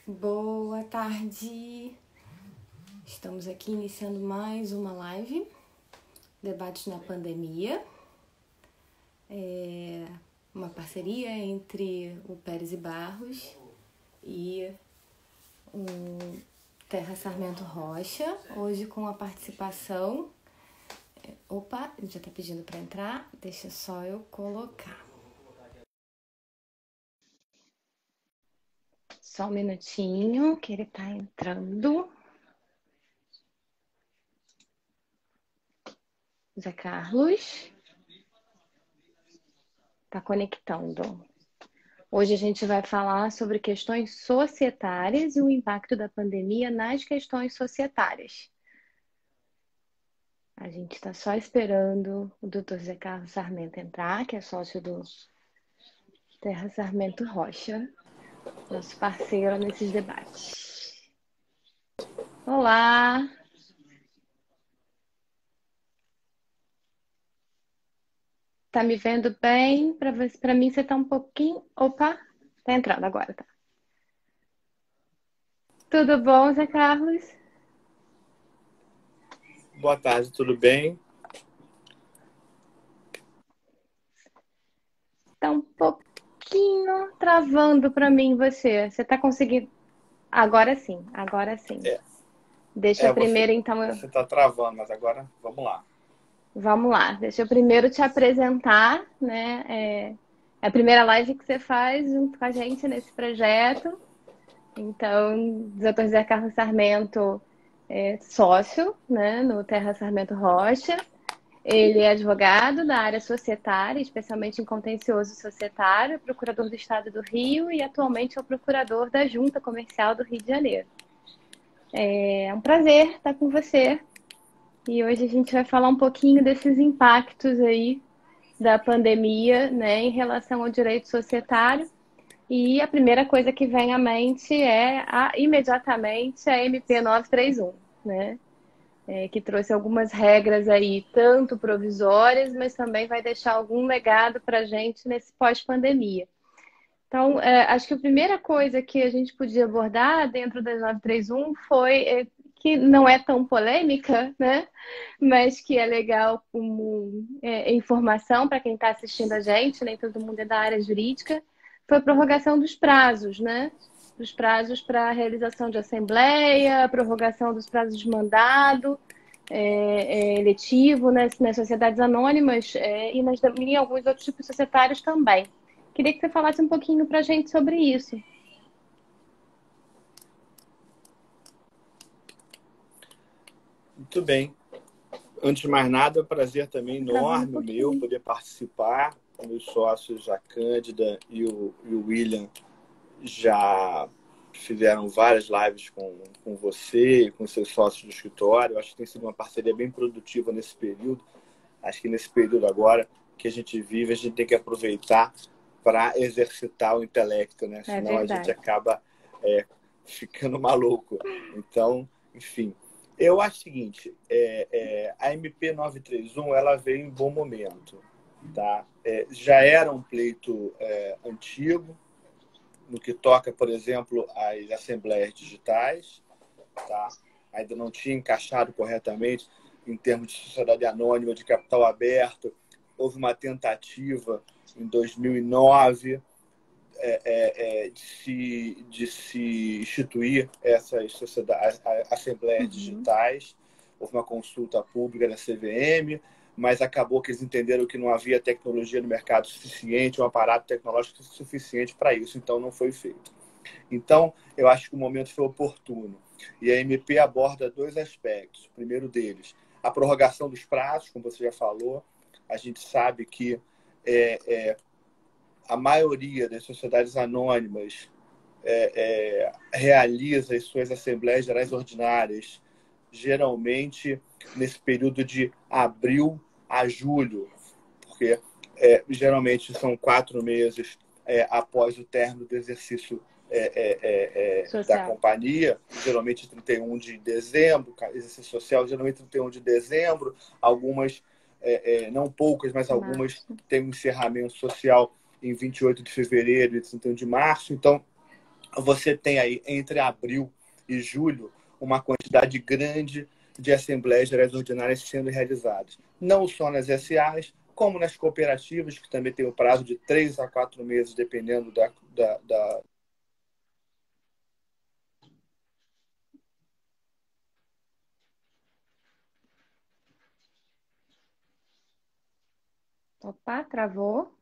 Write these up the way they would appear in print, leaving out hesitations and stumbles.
Boa tarde! Estamos aqui iniciando mais uma live, Debates na Pandemia, uma parceria entre o Pérez e Barros e o Terra Sarmento Rocha, hoje com a participação... Opa, ele já está pedindo para entrar, deixa só eu colocar. Só um minutinho que ele está entrando. Zé Carlos está conectando. Hoje a gente vai falar sobre questões societárias e o impacto da pandemia nas questões societárias. A gente está só esperando o Dr. Zé Carlos Sarmento entrar, que é sócio do Terra Sarmento Rocha, nosso parceiro nesses debates. Olá! Tá me vendo bem? Para mim você tá um pouquinho... Opa! Tá entrando agora, tá? Tudo bom, Zé Carlos? Boa tarde, tudo bem? Tá um pouquinho travando para mim você. Você tá conseguindo... Agora sim, agora sim. Deixa eu primeiro, então... Você tá travando, mas agora vamos lá. Vamos lá, deixa eu primeiro te apresentar, né? É a primeira live que você faz junto com a gente nesse projeto. Então, o Dr. Zé Carlos Sarmento é sócio, né, no Terra Sarmento Rocha. Ele é advogado da área societária, especialmente em contencioso societário, procurador do Estado do Rio e atualmente é o procurador da Junta Comercial do Rio de Janeiro. É um prazer estar com você. E hoje a gente vai falar um pouquinho desses impactos aí da pandemia, né, em relação ao direito societário. E a primeira coisa que vem à mente é imediatamente a MP 931, né? Que trouxe algumas regras aí, tanto provisórias, mas também vai deixar algum legado para a gente nesse pós-pandemia. Então, acho que a primeira coisa que a gente podia abordar dentro da 931 foi que não é tão polêmica, né? Mas que é legal como informação para quem está assistindo a gente, nem todo mundo é da área jurídica, foi a prorrogação dos prazos, né? Dos prazos para a realização de assembleia, a prorrogação dos prazos de mandado eletivo nas sociedades anônimas e em alguns outros tipos societários também. Queria que você falasse um pouquinho para a gente sobre isso. Muito bem. Antes de mais nada, é um prazer também enorme meu poder participar. Meus sócios, a Cândida e o William, já fizeram várias lives com você e com seus sócios do escritório. Acho que tem sido uma parceria bem produtiva nesse período. Acho que nesse período agora que a gente vive, a gente tem que aproveitar para exercitar o intelecto, né? Senão a gente acaba ficando maluco. Então, enfim. Eu acho o seguinte, a MP 931 ela veio em bom momento. Tá? Já era um pleito antigo, no que toca, por exemplo, às assembleias digitais. Tá? Ainda não tinha encaixado corretamente em termos de sociedade anônima, de capital aberto. Houve uma tentativa em 2009 de se instituir essas assembleias digitais. Houve uma consulta pública na CVM, mas acabou que eles entenderam que não havia tecnologia no mercado suficiente, um aparato tecnológico suficiente para isso, então não foi feito. Então, eu acho que o momento foi oportuno. E a MP aborda dois aspectos. O primeiro deles, a prorrogação dos prazos, como você já falou. A gente sabe que a maioria das sociedades anônimas realiza as suas assembleias gerais ordinárias, geralmente nesse período de abril a julho, porque geralmente são 4 meses após o término do exercício da companhia, geralmente 31 de dezembro, exercício social, geralmente 31 de dezembro, algumas, não poucas, mas algumas têm um encerramento social em 28 de fevereiro e 31 de março. Então, você tem aí, entre abril e julho, uma quantidade grande de assembleias gerais ordinárias sendo realizadas. Não só nas SAs, como nas cooperativas, que também tem o prazo de 3 a 4 meses, dependendo da. Opa, travou.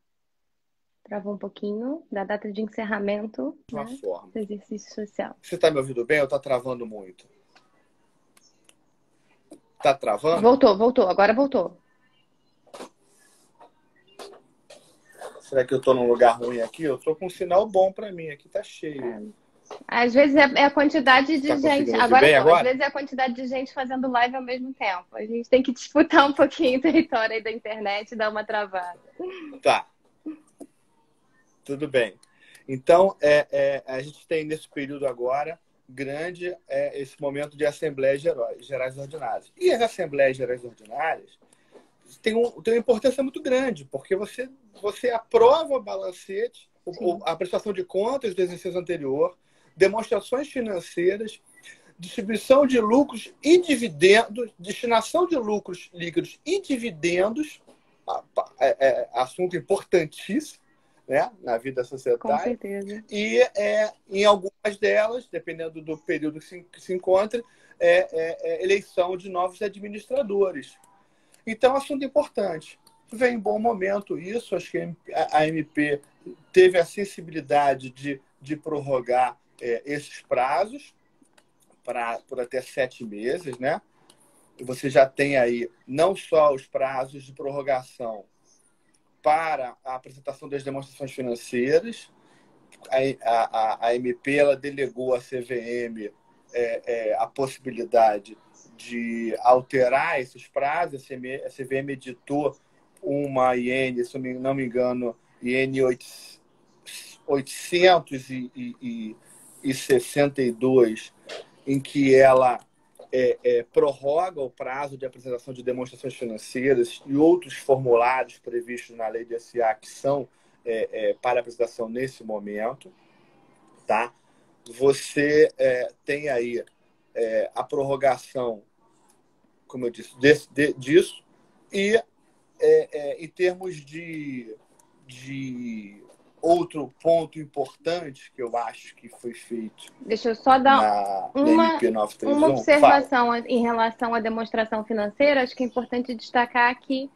Travou um pouquinho da data de encerramento, Uma né, forma. do exercício social. Você está me ouvindo bem ou está travando muito? Está travando? Voltou. Agora voltou. Será que eu estou num lugar ruim aqui? Eu estou com um sinal bom para mim. Aqui está cheio. Às vezes é a quantidade de Está gente. conseguindo ouvir Agora bem tô. Às agora? vezes é a quantidade de gente fazendo live ao mesmo tempo. A gente tem que disputar um pouquinho o território aí da internet e dar uma travada. Tá. Tudo bem. Então, a gente tem nesse período agora grande esse momento de Assembleias Gerais Ordinárias. E as Assembleias Gerais Ordinárias têm uma importância muito grande, porque você aprova o balancete, a prestação de contas do exercício anterior, demonstrações financeiras, distribuição de lucros e dividendos, destinação de lucros líquidos e dividendos, assunto importantíssimo, né, na vida Com societária. certeza. E em algumas delas, dependendo do período que se encontre, eleição de novos administradores. Então, assunto importante. Vem em bom momento isso. Acho que a MP teve a sensibilidade de prorrogar esses prazos por até 7 meses, né? E você já tem aí não só os prazos de prorrogação para a apresentação das demonstrações financeiras. A MP ela delegou à CVM a possibilidade de alterar esses prazos. A CVM editou uma IN, se eu não me engano, IN 862, em que ela prorroga o prazo de apresentação de demonstrações financeiras e outros formulários previstos na lei de SA que são para apresentação nesse momento, tá? Você tem aí a prorrogação, como eu disse, disso, e em termos de outro ponto importante que eu acho que foi feito Deixa eu só dar na MP uma 931, fala. observação em relação à demonstração financeira. Acho que é importante destacar que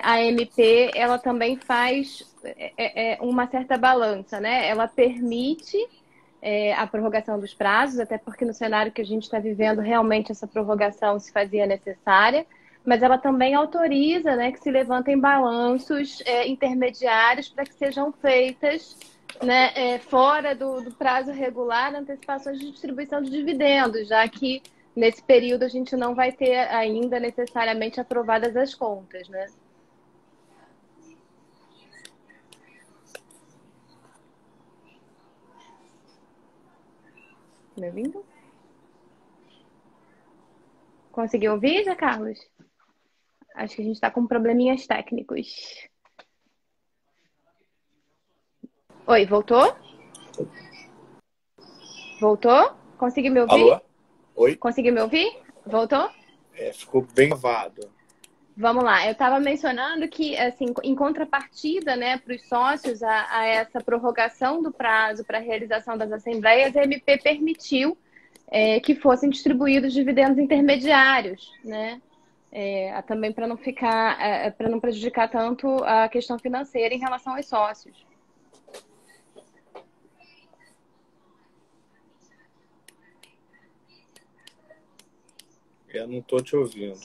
a MP ela também faz uma certa balança, né? Ela permite a prorrogação dos prazos, até porque no cenário que a gente está vivendo, realmente essa prorrogação se fazia necessária, mas ela também autoriza, né, que se levantem balanços intermediários para que sejam feitas, né, fora do prazo regular, antecipações de distribuição de dividendos, já que nesse período a gente não vai ter ainda necessariamente aprovadas as contas, né? Me ouvindo? Conseguiu ouvir, Zé Carlos? Acho que a gente está com probleminhas técnicos. Oi, voltou? Voltou? Conseguiu me ouvir? Alô? Oi? Conseguiu me ouvir? Voltou? Ficou bem gravado. Vamos lá. Eu estava mencionando que, assim, em contrapartida, né, para os sócios a essa prorrogação do prazo para a realização das assembleias, a MP permitiu que fossem distribuídos dividendos intermediários, né? Também para não ficar, para não prejudicar tanto a questão financeira em relação aos sócios. Eu não estou te ouvindo.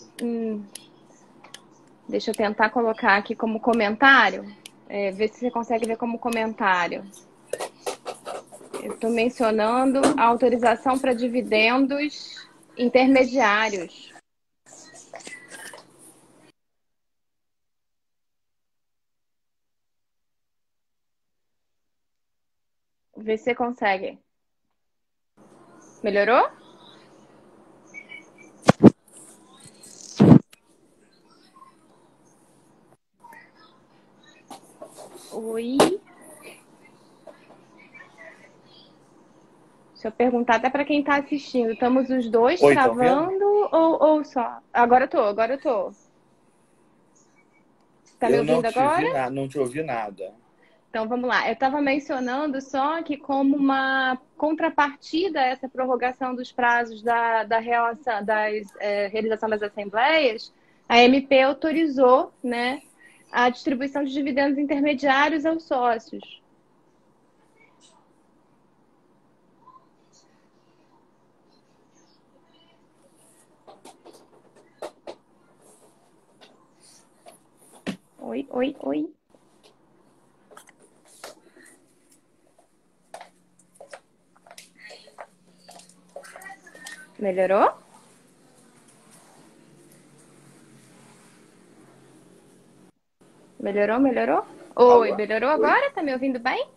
Deixa eu tentar colocar aqui como comentário. Ver se você consegue ver como comentário. Eu estou mencionando a autorização para dividendos intermediários. Vê se você consegue. Melhorou? Oi. Deixa eu perguntar até para quem está assistindo. Estamos os dois Oi, estão vendo? travando ou só? Agora eu tô. Tá me Eu não ouvindo te agora? vi nada, não te ouvi nada. Então vamos lá. Eu estava mencionando só que, como uma contrapartida a essa prorrogação dos prazos da relação, realização das assembleias, a MP autorizou, né, a distribuição de dividendos intermediários aos sócios. Oi, oi, oi. Melhorou? Melhorou, melhorou? Oi, Alô? melhorou Oi? agora? Tá me ouvindo bem?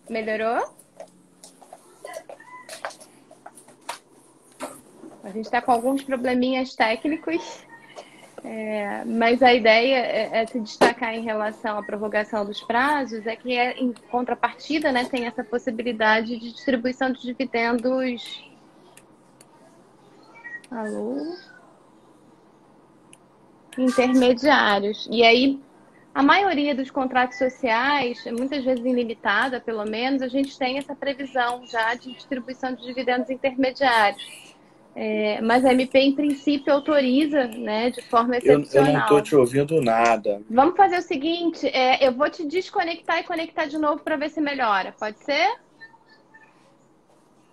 Melhorou? A gente está com alguns probleminhas técnicos, mas a ideia é se destacar em relação à prorrogação dos prazos, é que em contrapartida, né, tem essa possibilidade de distribuição de dividendos. Alô? Intermediários. E aí, a maioria dos contratos sociais, muitas vezes ilimitada, pelo menos, a gente tem essa previsão já de distribuição de dividendos intermediários. Mas a MP, em princípio, autoriza, né, de forma Eu não estou excepcional. te ouvindo nada. Vamos fazer o seguinte, eu vou te desconectar e conectar de novo para ver se melhora. Pode ser?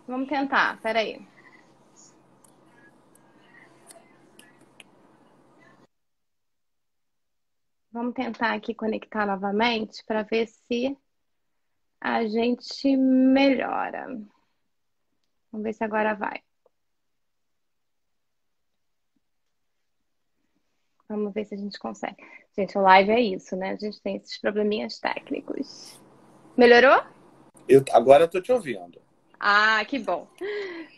Vamos tentar. Peraí. Vamos tentar aqui conectar novamente para ver se a gente melhora. Vamos ver se agora vai. Vamos ver se a gente consegue. Gente, o live é isso, né? A gente tem esses probleminhas técnicos. Melhorou? Agora eu estou te ouvindo. Ah, que bom.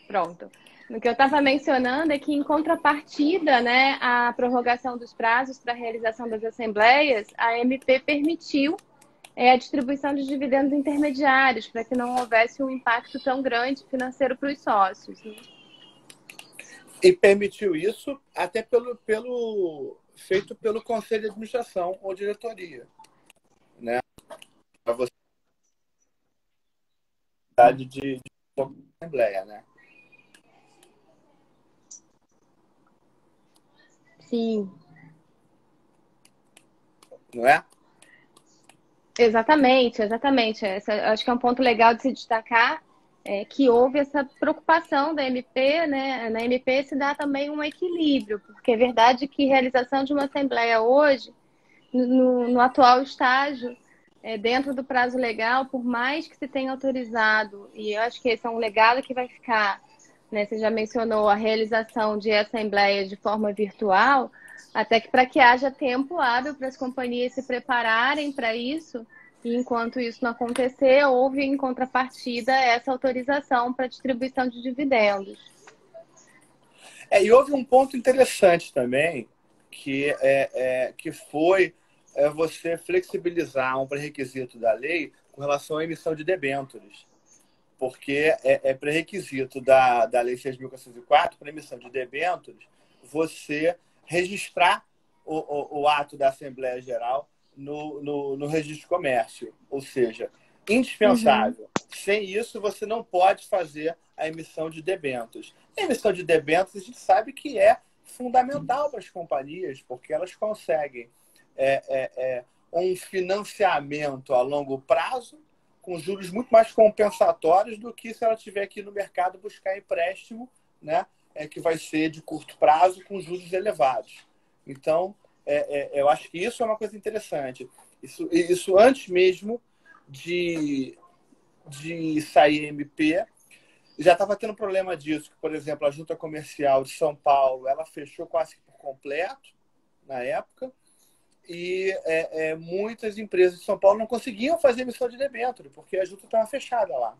Pronto. O que eu estava mencionando é que, em contrapartida, né, à prorrogação dos prazos para a realização das assembleias, a MP permitiu a distribuição de dividendos intermediários para que não houvesse um impacto tão grande financeiro para os sócios, né? E permitiu isso até feito pelo Conselho de Administração ou diretoria, né? Para você de assembleia, né? Sim, Não é? exatamente, exatamente. Acho que é um ponto legal de se destacar, que houve essa preocupação da MP, né? Na MP se dá também um equilíbrio, porque é verdade que realização de uma assembleia hoje, no atual estágio, dentro do prazo legal, por mais que se tenha autorizado, e eu acho que esse é um legado que vai ficar, né? Você já mencionou a realização de assembleias de forma virtual, até que para que haja tempo hábil para as companhias se prepararem para isso, e enquanto isso não acontecer, houve em contrapartida essa autorização para distribuição de dividendos. E houve um ponto interessante também, que foi você flexibilizar um pré-requisito da lei com relação à emissão de debêntures. Porque é pré-requisito da Lei 6.404, para emissão de debêntures, você registrar o ato da Assembleia Geral no Registro de Comércio. Ou seja, Uhum. indispensável. Sem isso, você não pode fazer a emissão de debêntures. A emissão de debêntures, a gente sabe que é fundamental para as companhias, porque elas conseguem um financiamento a longo prazo com juros muito mais compensatórios do que se ela tiver aqui no mercado buscar empréstimo, né, que vai ser de curto prazo com juros elevados. Então, eu acho que isso é uma coisa interessante. Isso antes mesmo de sair MP, já estava tendo problema disso, que, por exemplo, a Junta Comercial de São Paulo, ela fechou quase que por completo na época, e muitas empresas de São Paulo não conseguiam fazer emissão de debênture, porque a junta estava fechada lá.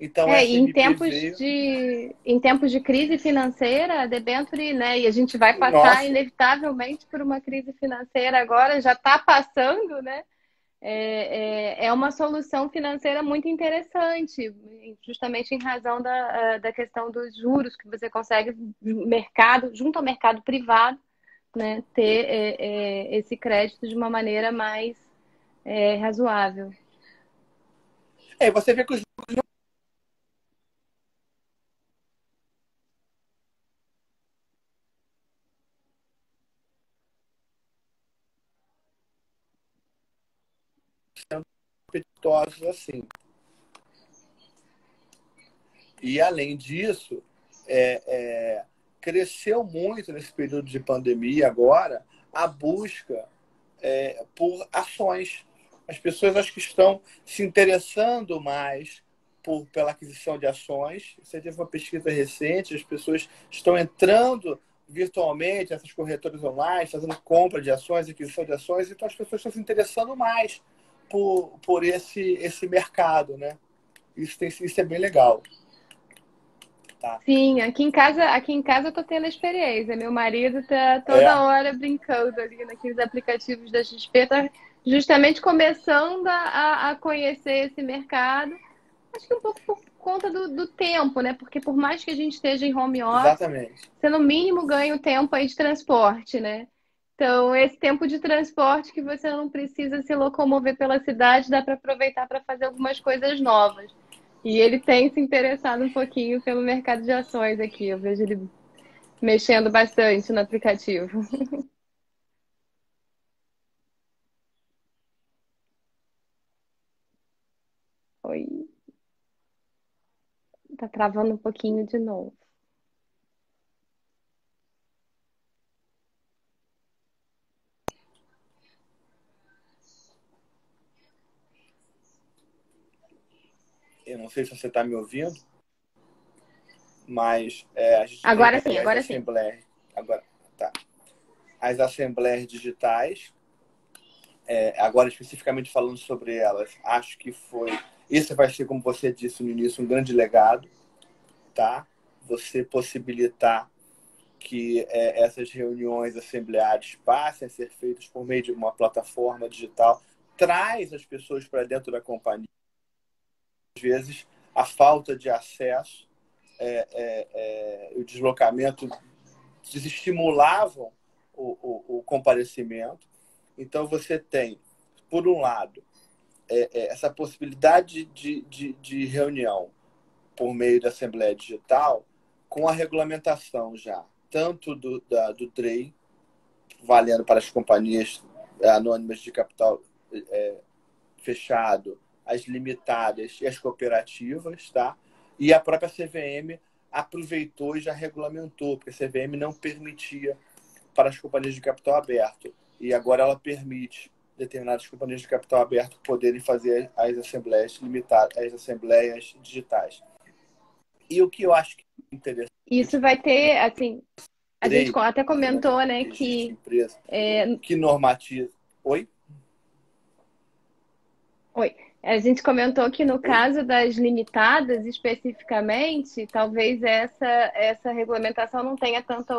Então, É, essa e MP veio... em tempos de crise financeira, a debênture, né? E a gente vai passar Nossa, inevitavelmente por uma crise financeira agora, já está passando, né? É uma solução financeira muito interessante, justamente em razão da questão dos juros, que você consegue, mercado, junto ao mercado privado, né, ter esse crédito de uma maneira mais razoável. você vê que os são apetitosos assim. E, além disso, cresceu muito nesse período de pandemia agora a busca por ações. As pessoas acho que estão se interessando mais pela aquisição de ações. Você teve uma pesquisa recente, as pessoas estão entrando virtualmente nessas corretoras online, fazendo compra de ações, aquisição de ações, então as pessoas estão se interessando mais por esse mercado, né? Isso é bem legal. Tá? Sim, aqui em casa eu tô tendo a experiência. Meu marido tá É, toda hora brincando ali naqueles aplicativos da XP, tá justamente começando a conhecer esse mercado. Acho que um pouco por conta do tempo, né? Porque por mais que a gente esteja em home office, exatamente. você no mínimo ganha o tempo aí de transporte, né? Então, esse tempo de transporte que você não precisa se locomover pela cidade, dá para aproveitar para fazer algumas coisas novas. E ele tem se interessado um pouquinho pelo mercado de ações aqui. Eu vejo ele mexendo bastante no aplicativo. Oi, tá travando um pouquinho de novo. Eu não sei se você está me ouvindo, mas a gente tem Agora sim, aí as agora sim. assembleias. Agora, tá. As assembleias digitais, agora especificamente falando sobre elas, acho que foi. Isso vai ser, como você disse no início, um grande legado, tá? Você possibilitar que essas reuniões assembleares passem a ser feitas por meio de uma plataforma digital, traz as pessoas para dentro da companhia. Às vezes, a falta de acesso, o deslocamento desestimulavam o comparecimento. Então, você tem, por um lado, essa possibilidade de reunião por meio da Assembleia Digital, com a regulamentação já, tanto do DREI, valendo para as companhias anônimas de capital fechado, as limitadas e as cooperativas, tá? E a própria CVM aproveitou e já regulamentou, porque a CVM não permitia para as companhias de capital aberto. E agora ela permite determinadas companhias de capital aberto poderem fazer as assembleias limitadas, as assembleias digitais. E o que eu acho que é Isso interessante, vai ter, assim, a gente DREI, até Sistema comentou, de né, Registro de que Empresa, que normatiza. Oi? oi. A gente comentou que no Oi? caso das limitadas, especificamente, talvez essa regulamentação não tenha tanto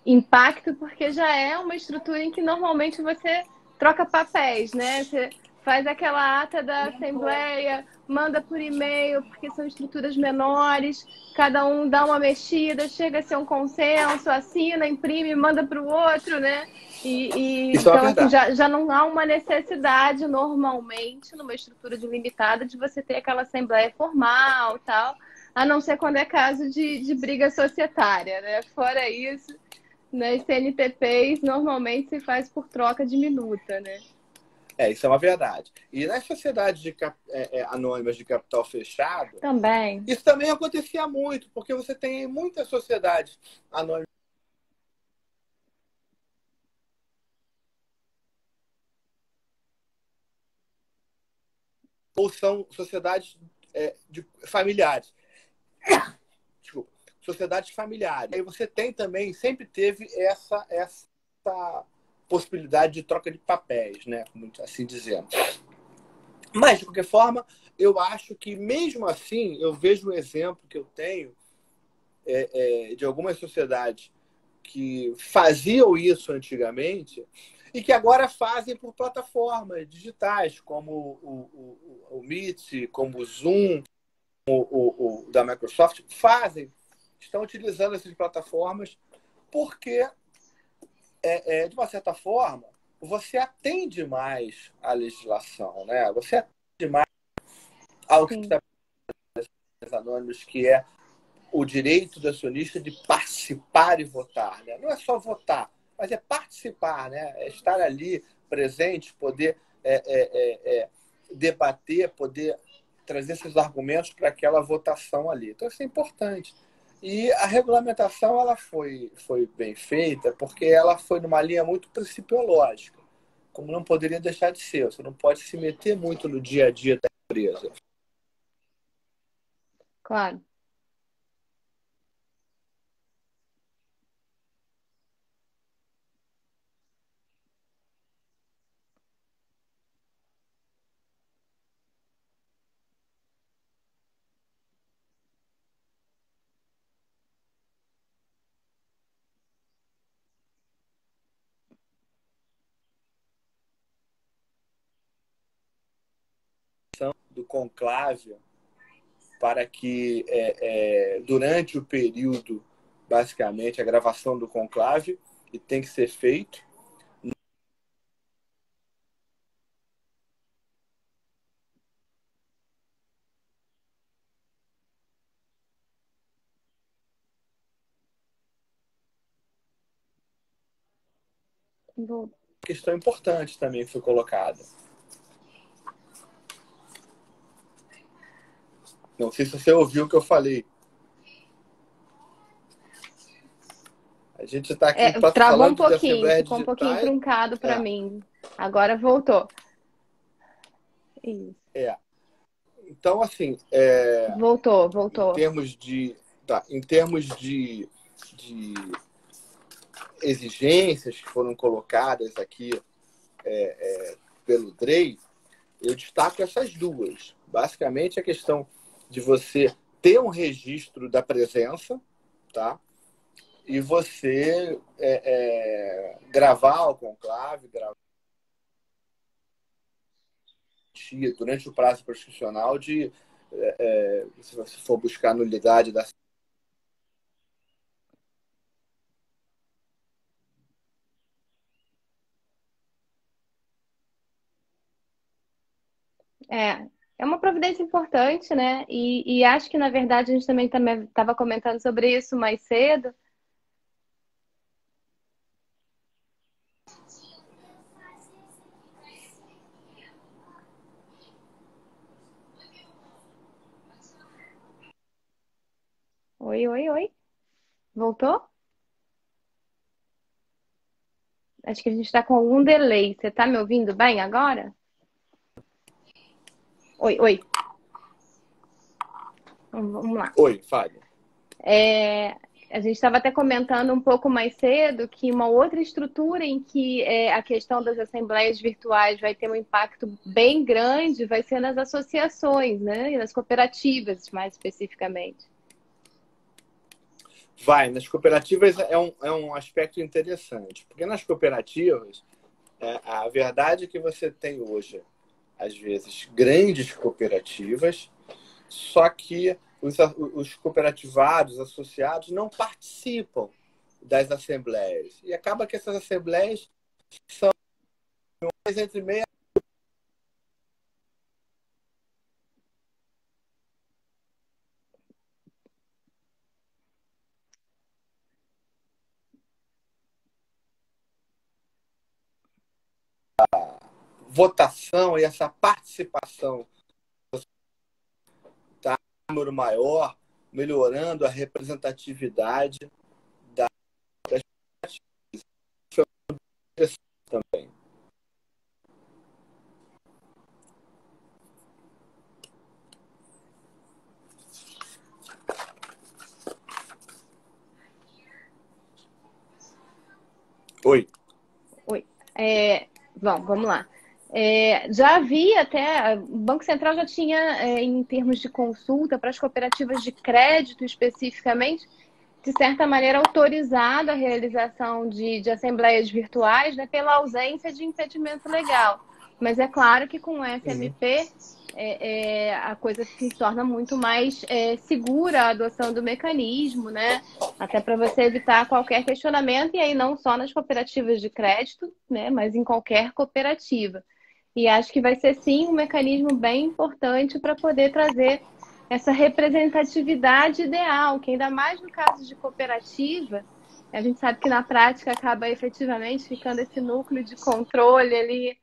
impacto, porque já é uma estrutura em que normalmente você troca papéis, né? Você faz aquela ata da assembleia, manda por e-mail, porque são estruturas menores, cada um dá uma mexida, chega a ser um consenso, assina, imprime, manda para o outro, né? Isso é uma Então, assim, verdade. já não há uma necessidade normalmente, numa estrutura de limitada, de você ter aquela assembleia formal tal, a não ser quando é caso de briga societária, né? Fora isso, nas CNTPs, normalmente se faz por troca de minuta, né? Isso é uma verdade. E nas sociedades anônimas de capital fechado, Também. isso também acontecia muito, porque você tem muitas sociedades anônimas, ou são sociedades familiares. Desculpa, sociedades familiares. Aí você tem também, sempre teve essa possibilidade de troca de papéis, né? Assim dizendo. Mas, de qualquer forma, eu acho que, mesmo assim, eu vejo um exemplo que eu tenho de algumas sociedades que faziam isso antigamente e que agora fazem por plataformas digitais, como o Meet, como o Zoom, o da Microsoft, estão utilizando essas plataformas porque, de uma certa forma, você atende mais à legislação, né? Você atende mais ao que Sim. está anônimos, que é o direito do acionista de participar e votar, né? Não é só votar, mas é participar, né? É estar ali presente, poder debater, poder trazer esses argumentos para aquela votação ali. Então, isso é importante. E a regulamentação ela foi bem feita porque ela foi numa linha muito principiológica, como não poderia deixar de ser. Você não pode se meter muito no dia a dia da empresa. Claro. Do conclave para que, durante o período, basicamente, a gravação do conclave, e tem que ser feito. Vou... Questão importante também foi colocada. Não sei se você ouviu o que eu falei. A gente está aqui Travou um falando de pouquinho, assembleias ficou um pouquinho digitais. truncado para É, mim. Agora voltou. Isso. é. Então, assim, em Voltou. termos de exigências que foram colocadas aqui pelo DREI, eu destaco essas duas. Basicamente, a questão de você ter um registro da presença, tá? E você gravar o conclave, durante o prazo prescricional se você for buscar nulidade da. É uma providência importante, né? E acho que, na verdade, a gente também estava comentando sobre isso mais cedo. Oi, oi, oi. Voltou? Acho que a gente está com algum delay. Você está me ouvindo bem agora? Oi, oi. Vamos lá. Oi, Fábio. A gente estava até comentando um pouco mais cedo que uma outra estrutura em que a questão das assembleias virtuais vai ter um impacto bem grande vai ser nas associações, né? E nas cooperativas, mais especificamente. Nas cooperativas é um aspecto interessante, porque nas cooperativas, a verdade é que você tem hoje, às vezes, grandes cooperativas, só que os cooperativados, associados, não participam das assembleias. E acaba que essas assembleias são entre meia votação e essa participação tá, número maior, melhorando a representatividade das pessoas também. Oi. Oi. Bom, vamos lá. Já havia até, o Banco Central já tinha, em termos de consulta para as cooperativas de crédito especificamente, de certa maneira, autorizado a realização de assembleias virtuais, né, pela ausência de impedimento legal. Mas é claro que com o SMP a coisa se torna muito mais segura a adoção do mecanismo, né? Até para você evitar qualquer questionamento, e aí não só nas cooperativas de crédito, né, mas em qualquer cooperativa. E acho que vai ser sim um mecanismo bem importante para poder trazer essa representatividade ideal, que ainda mais no caso de cooperativa, a gente sabe que na prática acaba efetivamente ficando esse núcleo de controle ali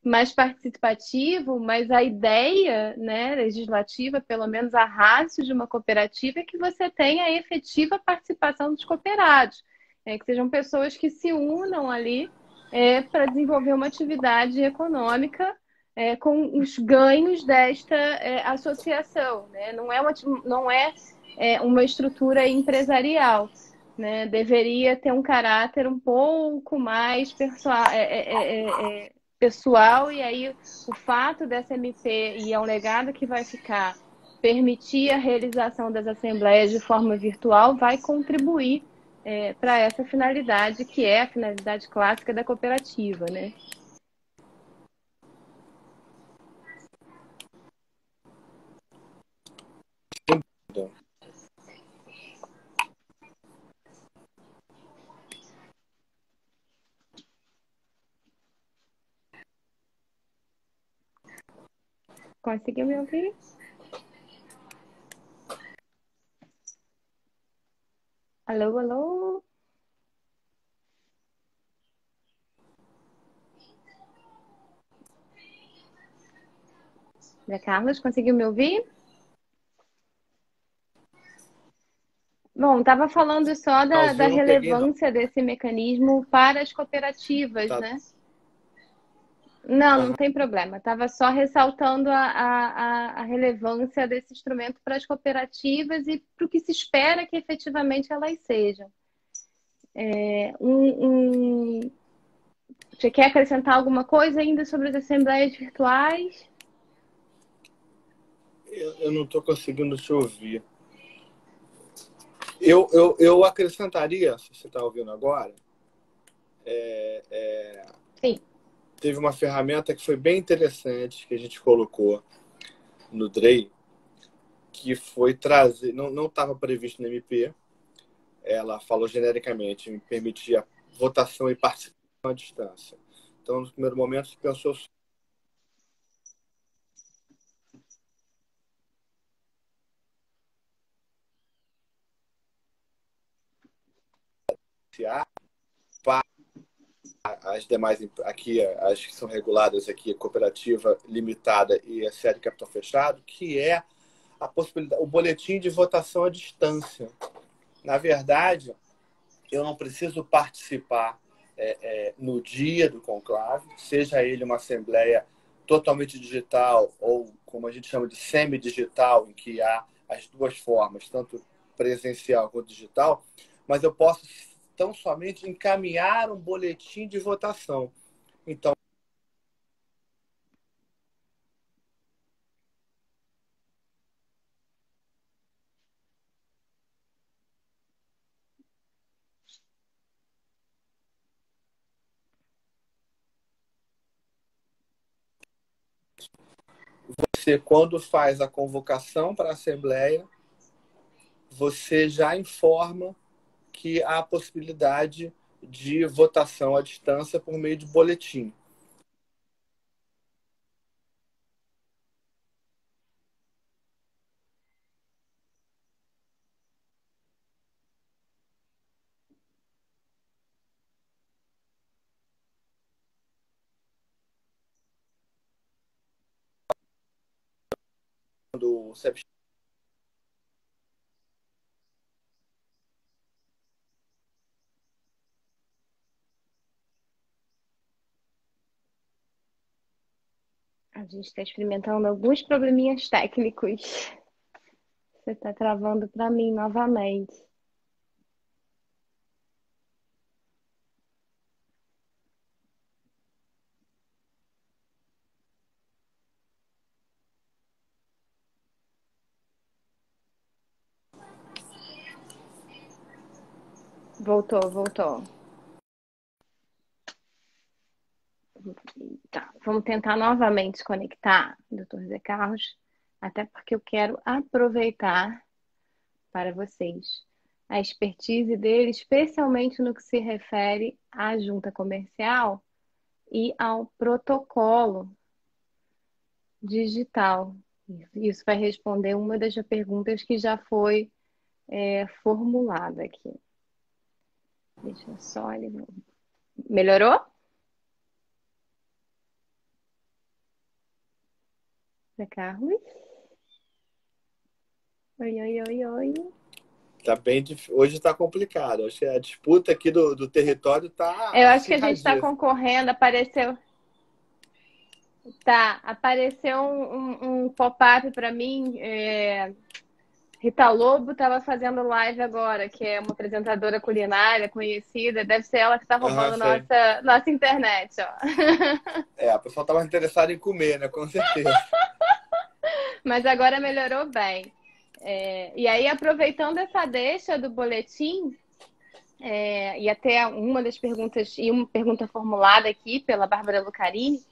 mais participativo, mas a ideia, né, legislativa, pelo menos a ratio de uma cooperativa, é que você tenha a efetiva participação dos cooperados, que sejam pessoas que se unam ali para desenvolver uma atividade econômica com os ganhos desta associação, né? Não é uma estrutura empresarial, né? Deveria ter um caráter um pouco mais pessoal, e aí o fato dessa MP, e é um legado que vai ficar, permitir a realização das assembleias de forma virtual, vai contribuir para essa finalidade, que é a finalidade clássica da cooperativa, né? Conseguiu me ouvir? Alô, alô? Zé Carlos, conseguiu me ouvir? Bom, estava falando só da Finalzinho eu não peguei, não. relevância desse mecanismo para as cooperativas, Tá. né? Não, não Aham. tem problema. Estava só ressaltando a relevância desse instrumento para as cooperativas e para o que se espera que efetivamente elas sejam. Você quer acrescentar alguma coisa ainda sobre as assembleias virtuais? Eu não estou conseguindo te ouvir. Eu acrescentaria, se você está ouvindo agora, Sim. teve uma ferramenta que foi bem interessante que a gente colocou no DREI, que foi trazer, não estava previsto no MP, ela falou genericamente, me permitia votação e participação à distância. Então, no primeiro momento, se pensou associar para as demais, aqui, as que são reguladas aqui, a cooperativa limitada e a série capital fechado, que é a possibilidade, o boletim de votação à distância. Na verdade, eu não preciso participar no dia do conclave, seja ele uma assembleia totalmente digital ou, como a gente chama de semi-digital, em que há as duas formas, tanto presencial quanto digital, mas eu posso tão somente encaminhar um boletim de votação. Então, você, quando faz a convocação para a assembleia, você já informa que há a possibilidade de votação à distância por meio de boletim. Quando você A gente está experimentando alguns probleminhas técnicos. Você está travando para mim novamente. Voltou. Tá, vamos tentar novamente conectar, doutor Zé Carlos, até porque eu quero aproveitar para vocês a expertise dele, especialmente no que se refere à junta comercial e ao protocolo digital. Isso vai responder uma das perguntas que já foi formulada aqui. Deixa eu só... Melhorou? Zé Carlos? Oi. Tá bem hoje tá complicado. Acho que a disputa aqui do território tá Eu acho que a gente está acirradíssima. concorrendo, apareceu um pop-up para mim. Rita Lobo estava fazendo live agora, que é uma apresentadora culinária conhecida. Deve ser ela que está roubando Sei. nossa internet, ó. A pessoa tava interessada em comer, né? Com certeza. Mas agora melhorou bem. E aí, aproveitando essa deixa do boletim, e até uma das perguntas, e uma pergunta formulada aqui pela Bárbara Lucarini,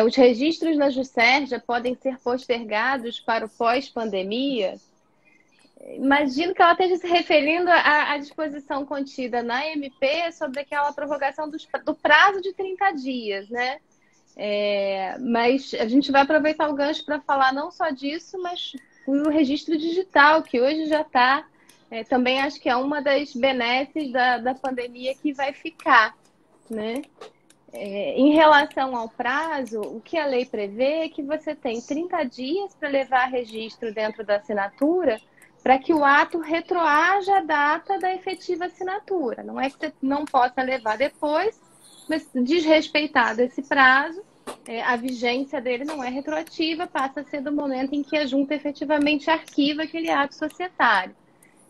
os registros na Juscerja podem ser postergados para o pós-pandemia? Imagino que ela esteja se referindo à disposição contida na MP sobre aquela prorrogação do prazo de 30 dias, né? Mas a gente vai aproveitar o gancho para falar não só disso, mas o registro digital, que hoje já está, também acho que é uma das benesses da pandemia que vai ficar, né? Em relação ao prazo, o que a lei prevê é que você tem 30 dias para levar registro dentro da assinatura para que o ato retroaja a data da efetiva assinatura. Não é que você não possa levar depois, mas desrespeitado esse prazo, a vigência dele não é retroativa, passa a ser do momento em que a junta efetivamente arquiva aquele ato societário.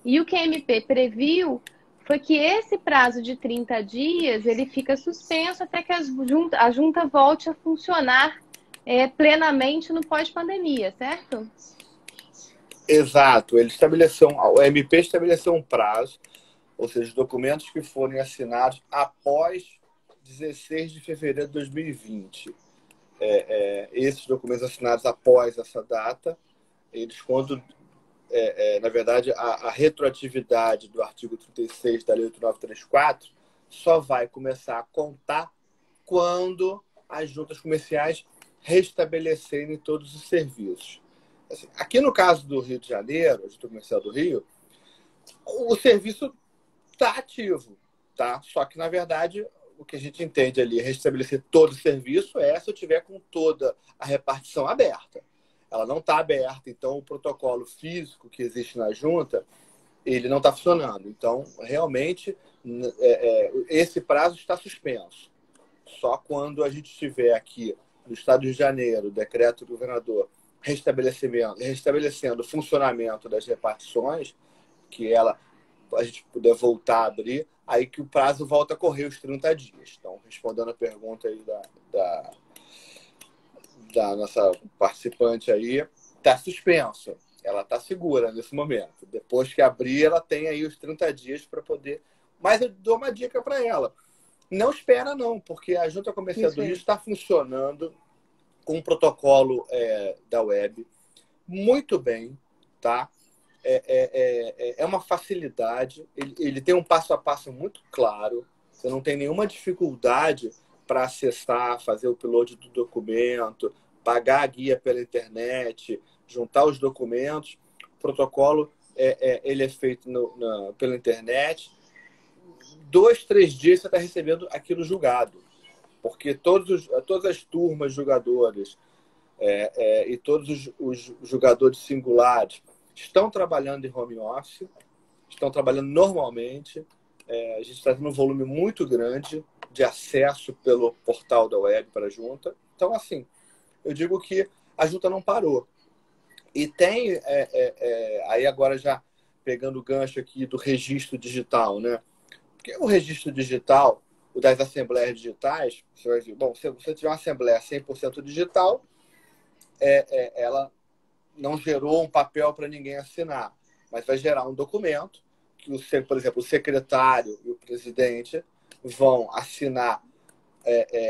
E o que a MP previu foi que esse prazo de 30 dias ele fica suspenso até que a junta volte a funcionar plenamente no pós-pandemia, certo? Exato. A MP estabeleceu um prazo, ou seja, os documentos que forem assinados após 16 de fevereiro de 2020. Esses documentos assinados após essa data, eles quando na verdade, a retroatividade do artigo 36 da Lei 8934 só vai começar a contar quando as juntas comerciais restabelecerem todos os serviços. Assim, aqui no caso do Rio de Janeiro, a Junta Comercial do Rio, o serviço está ativo, tá? Só que, na verdade, o que a gente entende ali, restabelecer todo o serviço, se eu tiver com toda a repartição aberta. Ela não está aberta, então o protocolo físico que existe na junta, ele não está funcionando. Então, realmente, esse prazo está suspenso. Só quando a gente tiver aqui no Estado do Rio de Janeiro, o decreto do governador restabelecendo o funcionamento das repartições, que a gente puder voltar a abrir, aí que o prazo volta a correr os 30 dias. Então, respondendo a pergunta aí da nossa participante aí, está suspensa. Ela está segura nesse momento. Depois que abrir, ela tem aí os 30 dias para poder... Mas eu dou uma dica para ela. Não espera, não, porque a Junta Comercial do Rio está funcionando com um protocolo da web muito bem, tá? É uma facilidade. Ele tem um passo a passo muito claro. Você não tem nenhuma dificuldade para acessar, fazer o upload do documento, pagar a guia pela internet, juntar os documentos. O protocolo ele é feito pela internet. 2, 3 dias você está recebendo aquilo julgado. Porque todas as turmas jogadoras e todos os jogadores singulares estão trabalhando em home office, estão trabalhando normalmente. A gente está tendo um volume muito grande de acesso pelo portal da web para a junta. Então, assim, eu digo que a junta não parou. E tem, aí agora já pegando o gancho aqui do registro digital, né? Porque o registro digital, o das assembleias digitais, você vai ver, bom, se você tiver uma assembleia 100% digital, ela não gerou um papel para ninguém assinar, mas vai gerar um documento por exemplo, o secretário e o presidente vão assinar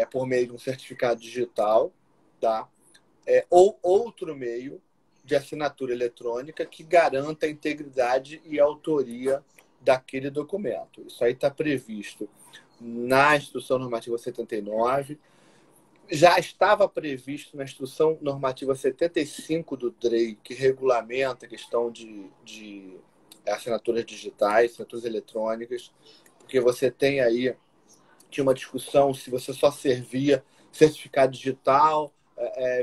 por meio de um certificado digital, tá? Ou outro meio de assinatura eletrônica que garanta a integridade e a autoria daquele documento. Isso aí está previsto na Instrução Normativa 79, já estava previsto na Instrução Normativa 75 do DREI, que regulamenta a questão de assinaturas digitais, assinaturas eletrônicas, porque você tem aí, tinha uma discussão se você só servia certificado digital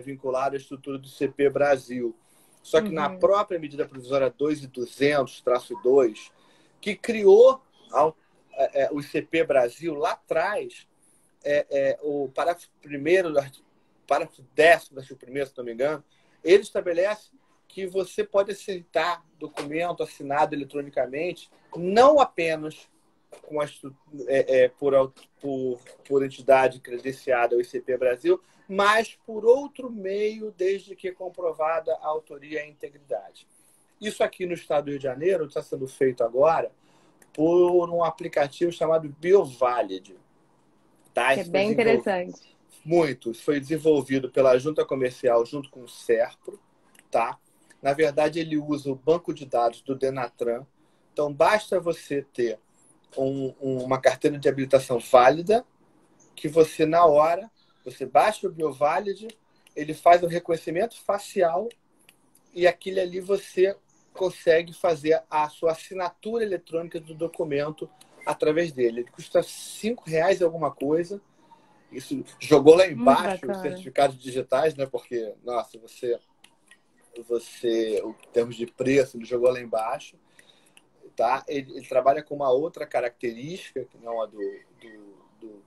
vinculado à estrutura do CP Brasil. Só que na própria medida provisória 2200-2, que criou o CP Brasil lá atrás, o parágrafo 1º, parágrafo 10º do artigo 1º, se não me engano, ele estabelece que você pode aceitar documento assinado eletronicamente, não apenas com por entidade credenciada ao ICP Brasil, mas por outro meio, desde que comprovada a autoria e a integridade. Isso aqui no estado do Rio de Janeiro está sendo feito agora por um aplicativo chamado BioValid. Tá? É bem interessante. Muito. Isso foi desenvolvido pela Junta Comercial junto com o SERPRO. Tá? Na verdade, ele usa o banco de dados do Denatran. Então, basta você ter uma carteira de habilitação válida, que você, na hora, você baixa o BioValid, ele faz o reconhecimento facial e aquilo ali você consegue fazer a sua assinatura eletrônica do documento através dele. Ele custa R$5 alguma coisa. Isso jogou lá embaixo os certificados digitais, né? Porque, nossa, você, em termos de preço, ele jogou lá embaixo. Tá? Ele trabalha com uma outra característica, que não a do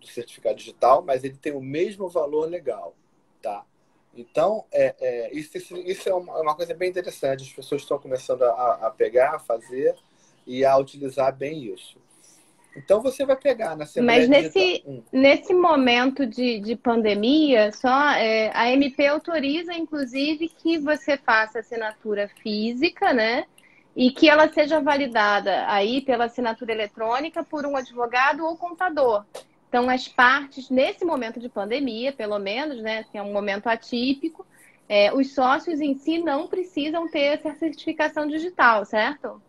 certificado digital, mas ele tem o mesmo valor legal. Tá? Então, isso é uma coisa bem interessante. As pessoas estão começando a pegar, a fazer e a utilizar bem isso. Então, você vai pegar na Assembleia Digital... Mas nesse momento de pandemia, a MP autoriza, inclusive, que você faça assinatura física, né? E que ela seja validada aí pela assinatura eletrônica por um advogado ou contador. Então, as partes, nesse momento de pandemia, pelo menos, né, que é um momento atípico, os sócios em si não precisam ter essa certificação digital, certo?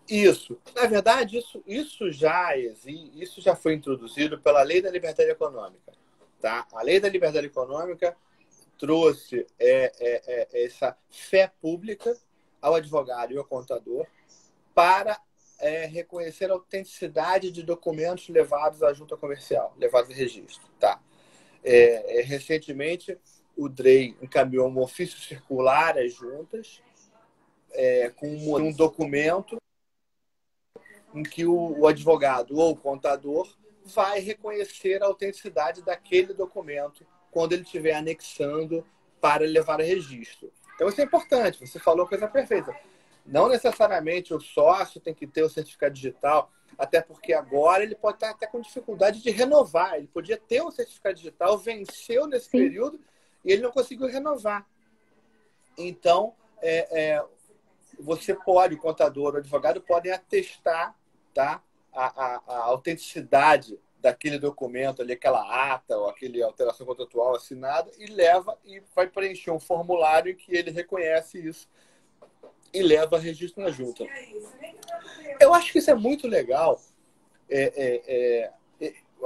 Isso. Na verdade, isso já foi introduzido pela Lei da Liberdade Econômica. Tá? A Lei da Liberdade Econômica trouxe essa fé pública ao advogado e ao contador para reconhecer a autenticidade de documentos levados à junta comercial, levados a registro. Tá? Recentemente, o DREI encaminhou um ofício circular às juntas com um documento em que o advogado ou o contador vai reconhecer a autenticidade daquele documento quando ele estiver anexando para levar a registro. Então, isso é importante. Você falou a coisa perfeita. Não necessariamente o sócio tem que ter o certificado digital, até porque agora ele pode estar até com dificuldade de renovar. Ele podia ter um certificado digital, venceu nesse período e ele não conseguiu renovar. Então, você pode, o contador, o advogado, podem atestar, tá, a autenticidade daquele documento ali, aquela ata ou aquele alteração contratual assinada, e leva e vai preencher um formulário em que ele reconhece isso e leva a registro na junta. Eu acho que isso é muito legal.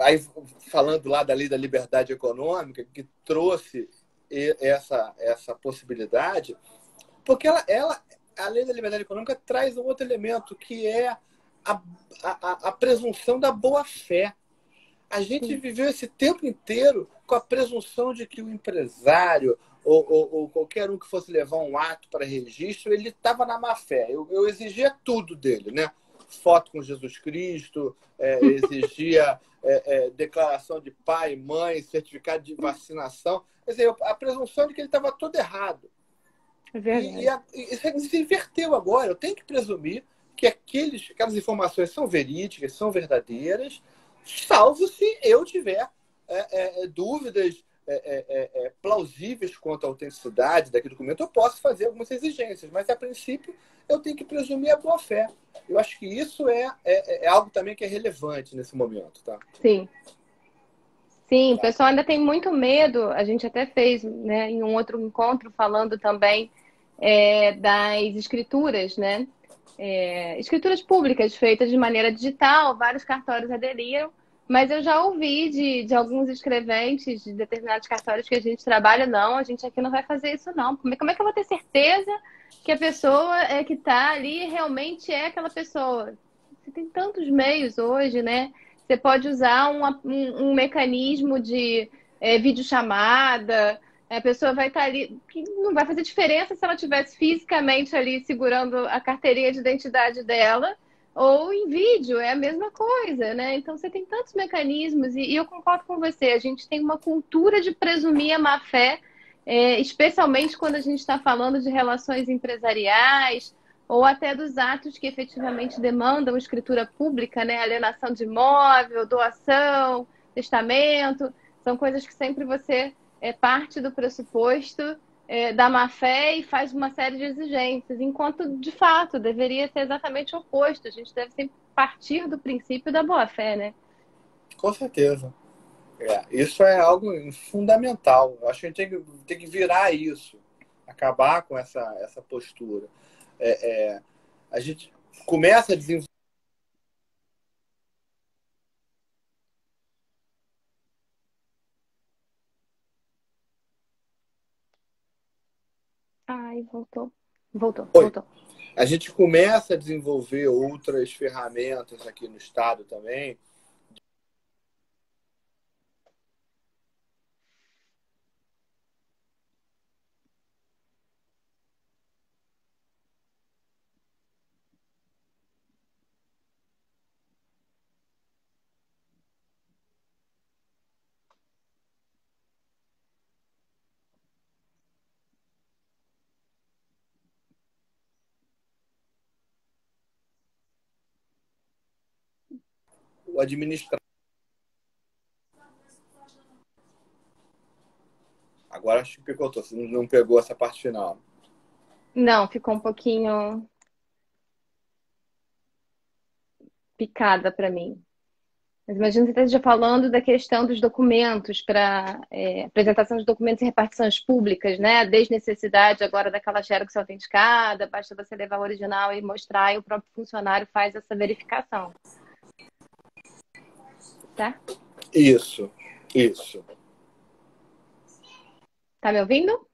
Aí, falando lá da Lei da Liberdade Econômica, que trouxe essa possibilidade, porque a Lei da Liberdade Econômica traz um outro elemento, que é a presunção da boa-fé. A gente viveu esse tempo inteiro com a presunção de que o empresário ou qualquer um que fosse levar um ato para registro, ele estava na má-fé. Eu exigia tudo dele, né? Foto com Jesus Cristo, exigia declaração de pai, mãe, certificado de vacinação. Quer dizer, a presunção de que ele estava tudo errado. É verdade. E se inverteu agora. Eu tenho que presumir que aquelas informações são verídicas, são verdadeiras, salvo se eu tiver dúvidas, plausíveis quanto à autenticidade daquele documento, eu posso fazer algumas exigências, mas a princípio eu tenho que presumir a boa-fé. Eu acho que isso é algo também que é relevante nesse momento, tá? Sim. Sim, o pessoal ainda tem muito medo. A gente até fez, né, em um outro encontro falando também das escrituras, né? Escrituras públicas feitas de maneira digital, vários cartórios aderiram, mas eu já ouvi de alguns escreventes de determinados cartórios que a gente trabalha, não, a gente aqui não vai fazer isso não. Como é que eu vou ter certeza que a pessoa que está ali realmente é aquela pessoa? Você tem tantos meios hoje, né? Você pode usar um mecanismo de videochamada, a pessoa vai estar ali, que não vai fazer diferença se ela estivesse fisicamente ali segurando a carteirinha de identidade dela, ou em vídeo, é a mesma coisa, né? Então você tem tantos mecanismos, e eu concordo com você, a gente tem uma cultura de presumir a má-fé, especialmente quando a gente está falando de relações empresariais, ou até dos atos que efetivamente demandam escritura pública, né? Alienação de imóvel, doação, testamento, são coisas que sempre você parte do pressuposto da má-fé e faz uma série de exigências, enquanto, de fato, deveria ser exatamente o oposto. A gente deve sempre partir do princípio da boa-fé, né? Com certeza. Isso é algo fundamental. Eu acho que a gente tem que virar isso, acabar com essa postura. A gente começa a desenvolver. Ai, voltou. Voltou, Oi. voltou. A gente começa a desenvolver outras ferramentas aqui no Estado também. O administrar. Agora acho que picotou, você não pegou essa parte final. Não, ficou um pouquinho picada para mim. Mas imagino que você esteja falando da questão dos documentos para apresentação de documentos e repartições públicas, né? A desnecessidade agora daquela xerox autenticada, basta você levar o original e mostrar e o próprio funcionário faz essa verificação. Tá? Isso. Tá me ouvindo?